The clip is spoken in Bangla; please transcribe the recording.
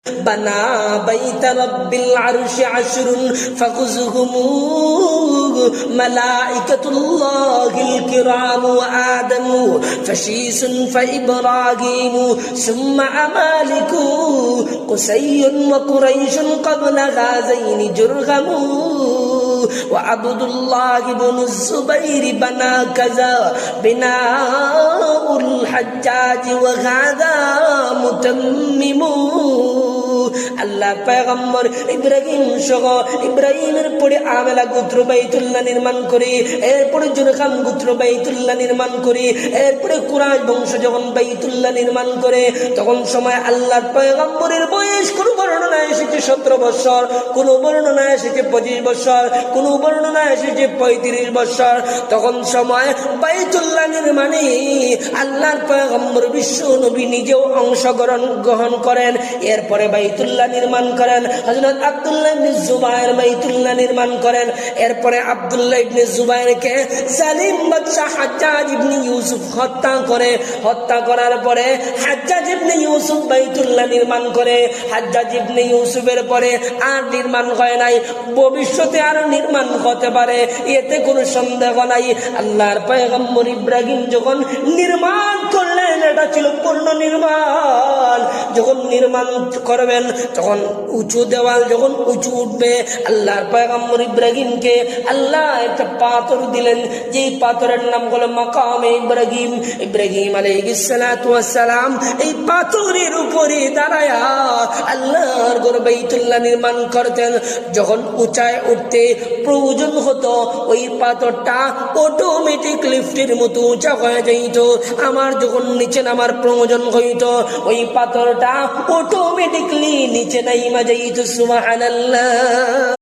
বানা বাইতা রাব্বিল আরশি আশরুন ফাখুযহুম মালাইকাতুল্লাহিল কিরাম ওয়া আদম ফাশীসুন ফাইব্রাহিম সুম্মা আমালিকু কুসাইয়ুন ওয়া কুরাইশুন ক্বাবলা হাযাইনি জুরহাম وعبد الله بن الزبير بنا كذا بناء الحجاج وهذا متمم আল্লাহ পয়গম্বর ইব্রাহিম সহ ইব্রাহিমের পরে আমেলা গোত্র বাইতুল্লাহ নির্মাণ করে, এরপরে জুরহাম গোত্র বাইতুল্লাহ নির্মাণ করে, এরপরে কুরাইশ বংশ যখন বাইতুল্লাহ নির্মাণ করে, তখন সময় আল্লাহর পয়গম্বরের বয়স কোন বর্ণনায় এসেছে 17 বছর, কোন বর্ণনায় এসেছে 25 বছর, কোন বর্ণনায় এসেছে 35 বছর। তখন সময় বাইতুল্লাহ নির্মাণে আল্লাহর পয়গম্বর বিশ্ব নবী নিজেও অংশগ্রহণ করেন। এরপরে বাইতুল্লাহ নির্মাণ করেন হযরত আব্দুল্লাহ ইবনে জুবায়ের, বাইতুল্লাহ নির্মাণ করেন। এরপরে আব্দুল্লাহ ইবনে জুবায়েরকে জালিম বাদশা হাজ্জাজ ইবনে ইউসুফ হত্যা করার পরে হাজ্জাজ ইবনে ইউসুফ বাইতুল্লাহ নির্মাণ করে। হাজ্জাজ ইবনে ইউসুফের পরে আর নির্মাণ হয় নাই, ভবিষ্যতে আর নির্মাণ হতে পারে, এতে কোনো সন্দেহ নাই। আল্লাহর পয়গম্বর ইব্রাহিম যখন নির্মাণ করলেন, এটা ছিল পূর্ণ নির্মাণ। যখন নির্মাণ করবেন তখন উঁচু দেওয়াল যখন উঁচু উঠবে, আল্লাহর পয়গম্বর ইব্রাহিমকে আল্লাহ একটা পাথর দিলেন, যেই পাথরের নাম হলো মাকামে ইব্রাহিম। ইব্রাহিম আলাইহিস সালাতু ওয়াস সালাম এই পাথরের উপরে দাঁড়ায়া আল্লাহর ঘর বাইতুল্লাহ নির্মাণ করতেন। যখন উঁচায় উঠতে প্রয়োজন হতো, ওই পাথরটা অটোমেটিক লিফটের মতো উঁচা হয়ে যাইত। আমার যখন নিচে নামার প্রয়োজন হইত, ওই পাথরটা অটোমেটিকলি নিচে নাইমা যাইত। সুবহানাল্লাহ।